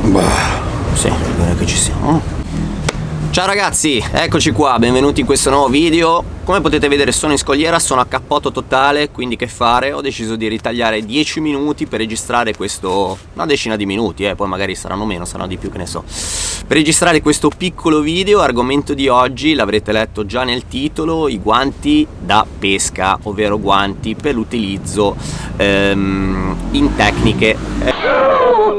Bah, sì, bene che ci siamo. Ciao ragazzi, eccoci qua, benvenuti in questo nuovo video. Come potete vedere sono in scogliera, sono a cappotto totale, quindi che fare? Ho deciso di ritagliare 10 minuti per registrare questo, una decina di minuti, poi magari saranno meno, saranno di più, che ne so. Per registrare questo piccolo video, argomento di oggi, l'avrete letto già nel titolo, i guanti da pesca, ovvero guanti per l'utilizzo in tecniche.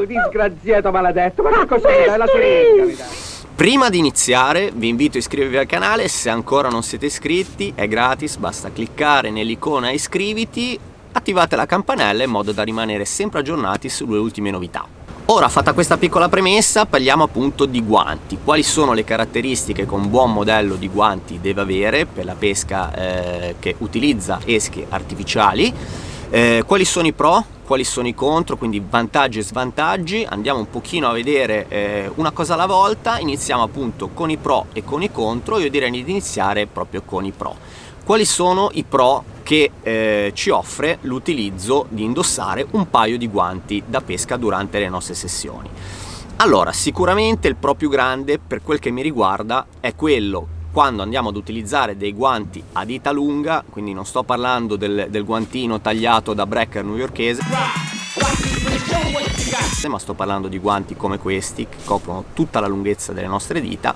Disgraziato maledetto, ma che cos'è? La siringa! Prima di iniziare vi invito a iscrivervi al canale, se ancora non siete iscritti è gratis, basta cliccare nell'icona iscriviti, attivate la campanella in modo da rimanere sempre aggiornati sulle ultime novità. Ora, fatta questa piccola premessa, parliamo appunto di guanti. Quali sono le caratteristiche che un buon modello di guanti deve avere per la pesca che utilizza esche artificiali? Quali sono i pro? Quali sono i contro, quindi vantaggi e svantaggi. Andiamo un pochino a vedere una cosa alla volta. Iniziamo appunto con i pro e con i contro. Io direi di iniziare proprio con i pro. Quali sono i pro che ci offre l'utilizzo di indossare un paio di guanti da pesca durante le nostre sessioni? Allora, sicuramente il pro più grande per quel che mi riguarda è quello quando andiamo ad utilizzare dei guanti a dita lunga, quindi non sto parlando del guantino tagliato da brekker newyorkese, ma sto parlando di guanti come questi che coprono tutta la lunghezza delle nostre dita.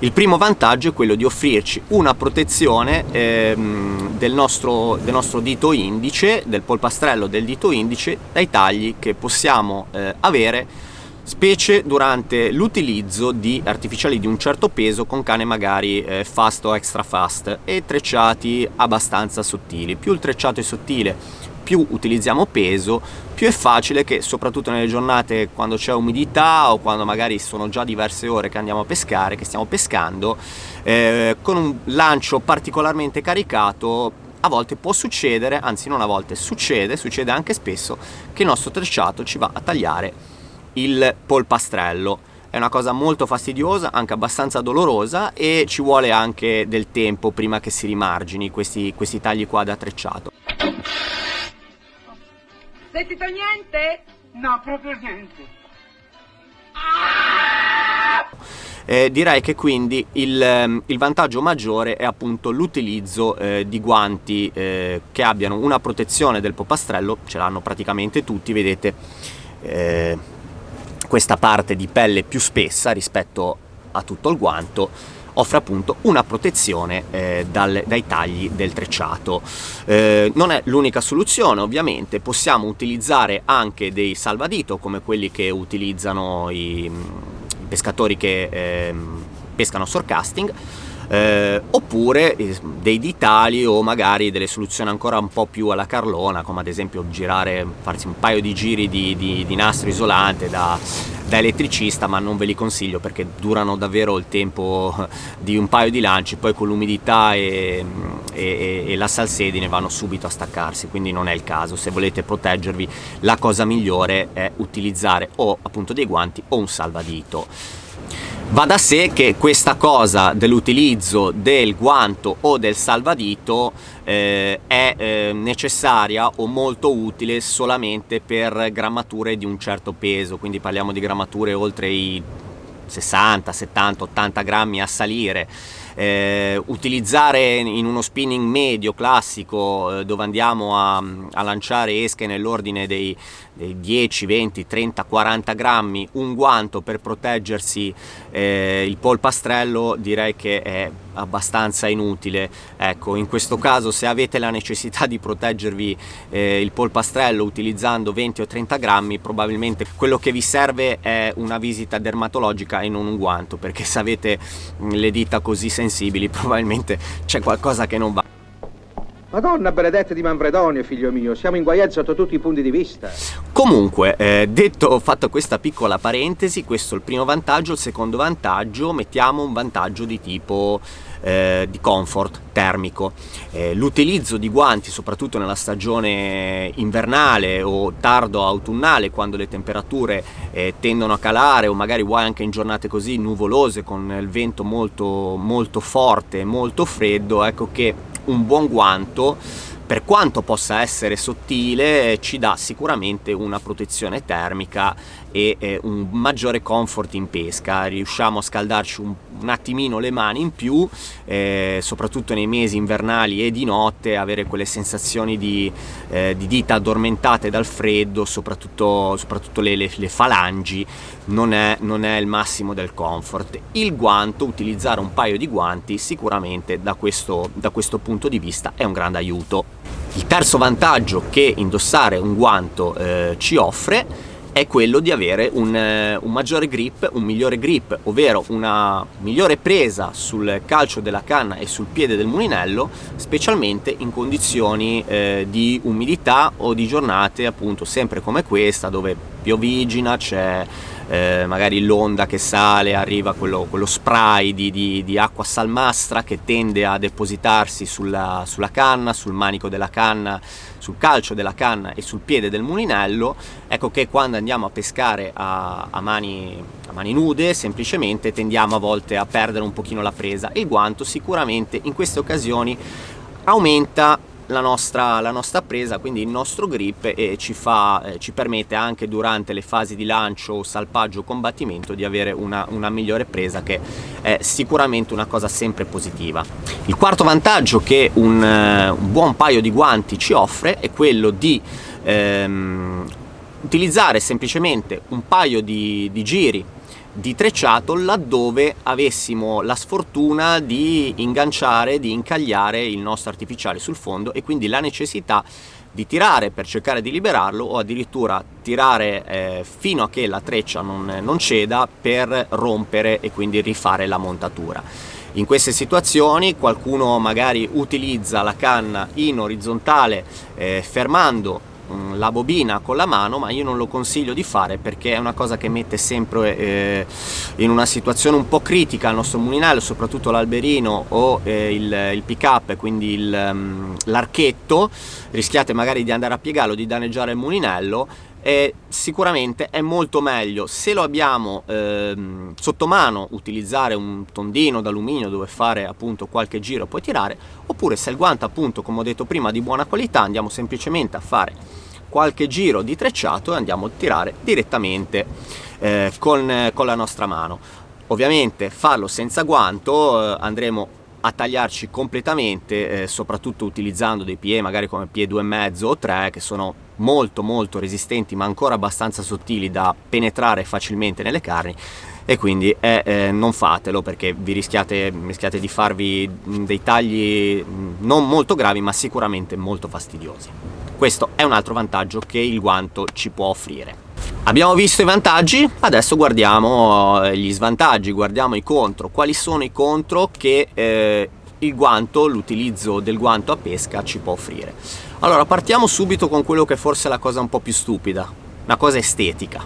Il primo vantaggio è quello di offrirci una protezione del nostro dito indice, del polpastrello del dito indice, dai tagli che possiamo avere specie durante l'utilizzo di artificiali di un certo peso con canne magari fast o extra fast e trecciati abbastanza sottili. Più il trecciato è sottile, più utilizziamo peso, più è facile che, soprattutto nelle giornate quando c'è umidità o quando magari sono già diverse ore che andiamo a pescare, che stiamo pescando, con un lancio particolarmente caricato, a volte può succedere, anzi non a volte, succede anche spesso, che il nostro trecciato ci va a tagliare il polpastrello. È una cosa molto fastidiosa, anche abbastanza dolorosa, e ci vuole anche del tempo prima che si rimargini questi tagli qua da trecciato. Sentito niente? No, proprio niente. Direi che quindi il vantaggio maggiore è appunto l'utilizzo di guanti che abbiano una protezione del polpastrello. Ce l'hanno praticamente tutti, vedete questa parte di pelle più spessa rispetto a tutto il guanto offre appunto una protezione dai tagli del trecciato. Non è l'unica soluzione, ovviamente possiamo utilizzare anche dei salvadito come quelli che utilizzano i pescatori che pescano surcasting, oppure dei ditali o magari delle soluzioni ancora un po' più alla carlona, come ad esempio farsi un paio di giri di nastro isolante da elettricista, ma non ve li consiglio perché durano davvero il tempo di un paio di lanci, poi con l'umidità e la salsedine vanno subito a staccarsi, quindi non è il caso. Se volete proteggervi, la cosa migliore è utilizzare o appunto dei guanti o un salvadito. Va da sé che questa cosa dell'utilizzo del guanto o del salvadito è necessaria o molto utile solamente per grammature di un certo peso, quindi parliamo di grammature oltre i 60, 70, 80 grammi a salire. Utilizzare in uno spinning medio classico dove andiamo a lanciare esche nell'ordine dei 10, 20, 30, 40 grammi un guanto per proteggersi il polpastrello, direi che è abbastanza inutile. Ecco, in questo caso, se avete la necessità di proteggervi il polpastrello utilizzando 20 o 30 grammi, probabilmente quello che vi serve è una visita dermatologica e non un guanto, perché se avete le dita così sensibili probabilmente c'è qualcosa che non va. Madonna benedetta di Manfredonia, figlio mio, siamo inguaiati sotto tutti i punti di vista. Comunque, fatto questa piccola parentesi, questo è il primo vantaggio. Il secondo vantaggio, mettiamo un vantaggio di tipo di comfort termico. L'utilizzo di guanti, soprattutto nella stagione invernale o tardo autunnale, quando le temperature tendono a calare, o magari vuoi anche in giornate così nuvolose con il vento molto, molto forte, molto freddo, ecco che un buon guanto per quanto possa essere sottile, ci dà sicuramente una protezione termica e un maggiore comfort in pesca. Riusciamo a scaldarci un attimino le mani in più, soprattutto nei mesi invernali e di notte, avere quelle sensazioni di dita addormentate dal freddo, soprattutto le falangi, non è il massimo del comfort. Il guanto, utilizzare un paio di guanti, sicuramente da questo punto di vista è un grande aiuto. Il terzo vantaggio che indossare un guanto ci offre è quello di avere un maggiore grip, un migliore grip, ovvero una migliore presa sul calcio della canna e sul piede del mulinello, specialmente in condizioni di umidità o di giornate appunto sempre come questa, dove piovigina, c'è magari l'onda che sale, arriva quello spray di acqua salmastra che tende a depositarsi sulla canna, sul manico della canna, sul calcio della canna e sul piede del mulinello. Ecco che quando andiamo a pescare a mani nude semplicemente tendiamo a volte a perdere un pochino la presa. Il guanto sicuramente in queste occasioni aumenta la nostra presa, quindi il nostro grip, e ci permette anche durante le fasi di lancio, salpaggio o combattimento di avere una migliore presa, che è sicuramente una cosa sempre positiva. Il quarto vantaggio che un buon paio di guanti ci offre è quello di utilizzare semplicemente un paio di giri di trecciato laddove avessimo la sfortuna di inganciare, di incagliare il nostro artificiale sul fondo, e quindi la necessità di tirare per cercare di liberarlo, o addirittura tirare fino a che la treccia non ceda per rompere e quindi rifare la montatura. In queste situazioni qualcuno magari utilizza la canna in orizzontale fermando la bobina con la mano, ma io non lo consiglio di fare, perché è una cosa che mette sempre in una situazione un po' critica il nostro mulinello, soprattutto l'alberino o il pick up, quindi l'archetto. Rischiate magari di andare a piegarlo, di danneggiare il mulinello, e sicuramente è molto meglio, se lo abbiamo sotto mano, utilizzare un tondino d'alluminio dove fare appunto qualche giro e poi tirare, oppure se il guanto appunto, come ho detto prima, di buona qualità, andiamo semplicemente a fare qualche giro di trecciato e andiamo a tirare direttamente con la nostra mano. Ovviamente farlo senza guanto, andremo a tagliarci completamente, soprattutto utilizzando dei piedi magari come piedi 2,5 o 3, che sono molto resistenti ma ancora abbastanza sottili da penetrare facilmente nelle carni, e quindi non fatelo, perché vi rischiate di farvi dei tagli non molto gravi ma sicuramente molto fastidiosi. Questo è un altro vantaggio che il guanto ci può offrire. Abbiamo visto i vantaggi, adesso guardiamo gli svantaggi, guardiamo i contro. Quali sono i contro che l'utilizzo del guanto a pesca ci può offrire? Allora, partiamo subito con quello che forse è la cosa un po' più stupida, una cosa estetica.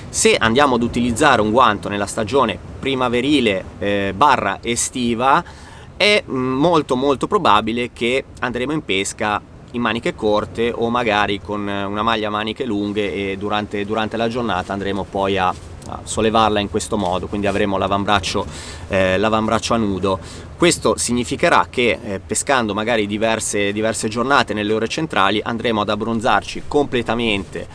Se andiamo ad utilizzare un guanto nella stagione primaverile barra estiva, è molto probabile che andremo in pesca in maniche corte o magari con una maglia a maniche lunghe, e durante la giornata andremo poi a sollevarla in questo modo, quindi avremo l'avambraccio a nudo. Questo significherà che pescando magari diverse giornate nelle ore centrali andremo ad abbronzarci completamente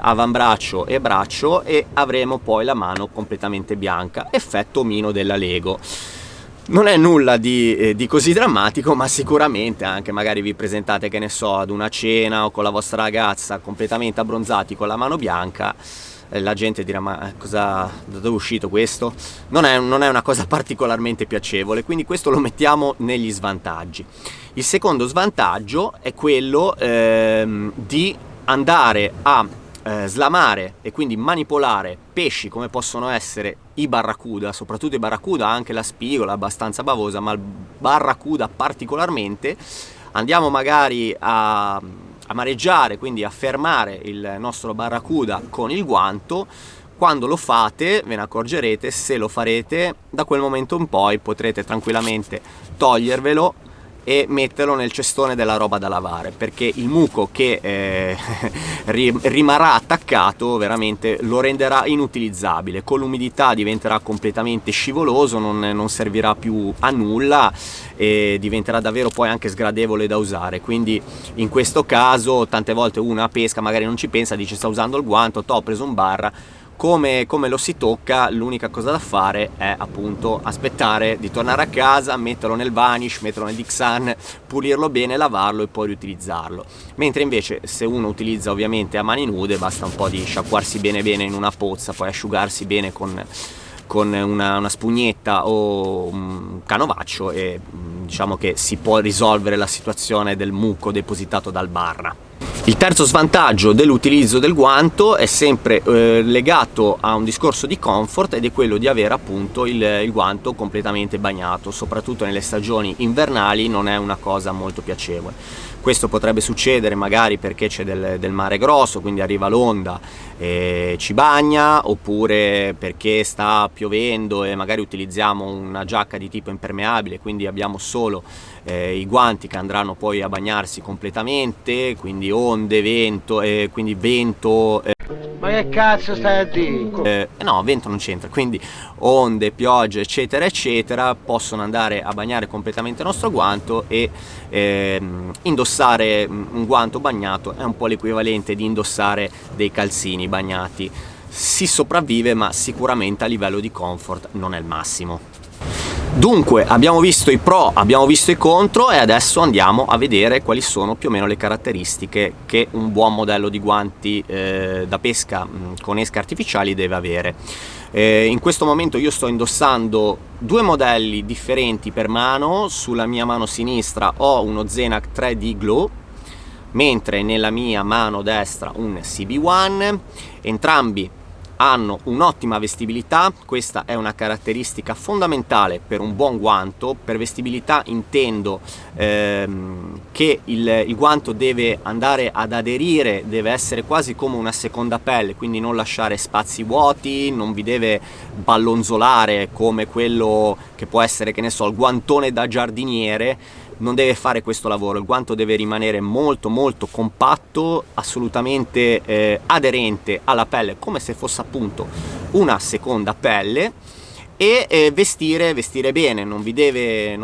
avambraccio e braccio, e avremo poi la mano completamente bianca, effetto omino della Lego. Non è nulla di così drammatico, ma sicuramente anche magari vi presentate, che ne so, ad una cena o con la vostra ragazza completamente abbronzati con la mano bianca, la gente dirà: ma da dove è uscito questo? Non è una cosa particolarmente piacevole, quindi questo lo mettiamo negli svantaggi. Il secondo svantaggio è quello di andare a slamare e quindi manipolare pesci come possono essere i barracuda, soprattutto i barracuda, anche la spigola abbastanza bavosa, ma il barracuda particolarmente. Andiamo magari a mareggiare, quindi a fermare il nostro barracuda con il guanto. Quando lo fate ve ne accorgerete, se lo farete, da quel momento in poi potrete tranquillamente togliervelo, e metterlo nel cestone della roba da lavare, perché il muco che rimarrà attaccato veramente lo renderà inutilizzabile. Con l'umidità diventerà completamente scivoloso, non servirà più a nulla e diventerà davvero poi anche sgradevole da usare. Quindi in questo caso tante volte uno a pesca magari non ci pensa, dice sta usando il guanto, ho preso un barra. Come lo si tocca, l'unica cosa da fare è appunto aspettare di tornare a casa, metterlo nel vanish, metterlo nel Dixan, pulirlo bene, lavarlo e poi riutilizzarlo. Mentre invece se uno utilizza ovviamente a mani nude, basta un po' di sciacquarsi bene in una pozza, poi asciugarsi bene con una spugnetta o un canovaccio e diciamo che si può risolvere la situazione del muco depositato dal barra. Il terzo svantaggio dell'utilizzo del guanto è sempre legato a un discorso di comfort, ed è quello di avere appunto il guanto completamente bagnato. Soprattutto nelle stagioni invernali non è una cosa molto piacevole. Questo potrebbe succedere magari perché c'è del mare grosso, quindi arriva l'onda e ci bagna, oppure perché sta piovendo e magari utilizziamo una giacca di tipo impermeabile, quindi abbiamo solo i guanti che andranno poi a bagnarsi completamente, quindi onde, vento, quindi vento. Ma che cazzo stai a dire? No, vento non c'entra, quindi onde, piogge, eccetera eccetera possono andare a bagnare completamente il nostro guanto, e indossare un guanto bagnato è un po' l'equivalente di indossare dei calzini bagnati. Si sopravvive, ma sicuramente a livello di comfort non è il massimo. Dunque abbiamo visto i pro, abbiamo visto i contro, e adesso andiamo a vedere quali sono più o meno le caratteristiche che un buon modello di guanti da pesca con esche artificiali deve avere. In questo momento io sto indossando due modelli differenti per mano. Sulla mia mano sinistra ho uno Zenac 3D Glow, mentre nella mia mano destra un CB1. Entrambi hanno un'ottima vestibilità. Questa è una caratteristica fondamentale per un buon guanto. Per vestibilità intendo che il guanto deve andare ad aderire, deve essere quasi come una seconda pelle, quindi non lasciare spazi vuoti, non vi deve ballonzolare come quello che può essere, che ne so, il guantone da giardiniere. Non deve fare questo lavoro. Il guanto deve rimanere molto compatto, assolutamente aderente alla pelle, come se fosse appunto una seconda pelle, e vestire bene. Non vi deve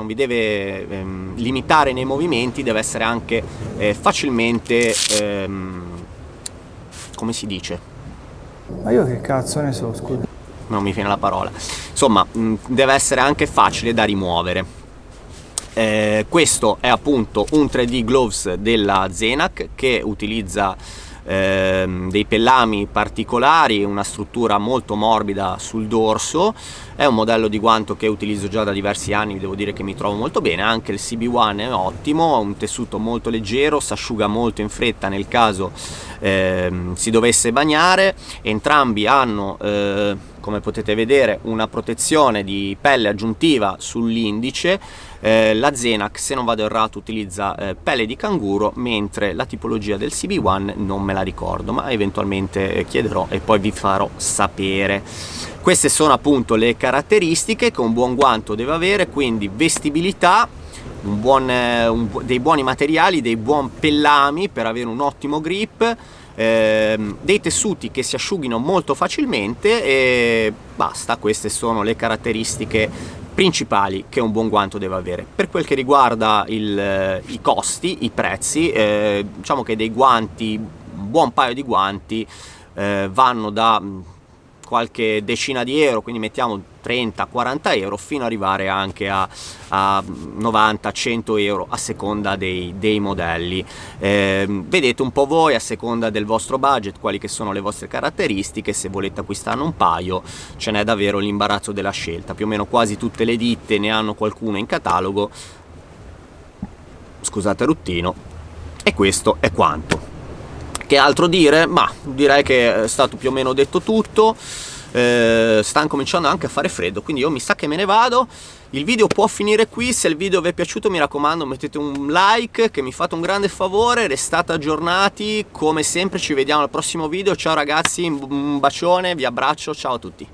limitare nei movimenti, deve essere anche facilmente come si dice? Ma io che cazzo ne so, scusa. Non mi viene la parola. Insomma, deve essere anche facile da rimuovere. Questo è appunto un 3D Gloves della Zenac, che utilizza dei pellami particolari, una struttura molto morbida sul dorso. È un modello di guanto che utilizzo già da diversi anni, devo dire che mi trovo molto bene. Anche il CB1 è ottimo, ha un tessuto molto leggero, si asciuga molto in fretta nel caso si dovesse bagnare. Entrambi hanno come potete vedere una protezione di pelle aggiuntiva sull'indice. La Zenac, se non vado errato, utilizza pelle di canguro, mentre la tipologia del CB1 non me la ricordo, ma eventualmente chiederò e poi vi farò sapere. Queste sono appunto le caratteristiche che un buon guanto deve avere, quindi vestibilità, dei buoni materiali, dei buoni pellami per avere un ottimo grip, dei tessuti che si asciughino molto facilmente, e basta. Queste sono le caratteristiche principali che un buon guanto deve avere. Per quel che riguarda i costi, i prezzi, diciamo che dei guanti, un buon paio di guanti vanno da qualche decina di euro, quindi mettiamo 30-40 euro, fino ad arrivare anche a 90-100 euro a seconda dei modelli. Vedete un po' voi, a seconda del vostro budget, quali che sono le vostre caratteristiche. Se volete acquistarne un paio, ce n'è davvero l'imbarazzo della scelta. Più o meno quasi tutte le ditte ne hanno qualcuno in catalogo. Scusate il ruttino. E questo è quanto. Che altro dire? Ma direi che è stato più o meno detto tutto. Sta cominciando anche a fare freddo, quindi io mi sa che me ne vado. Il video può finire qui. Se il video vi è piaciuto, mi raccomando, mettete un like, che mi fate un grande favore. Restate aggiornati, come sempre ci vediamo al prossimo video. Ciao ragazzi, un bacione, vi abbraccio, ciao a tutti.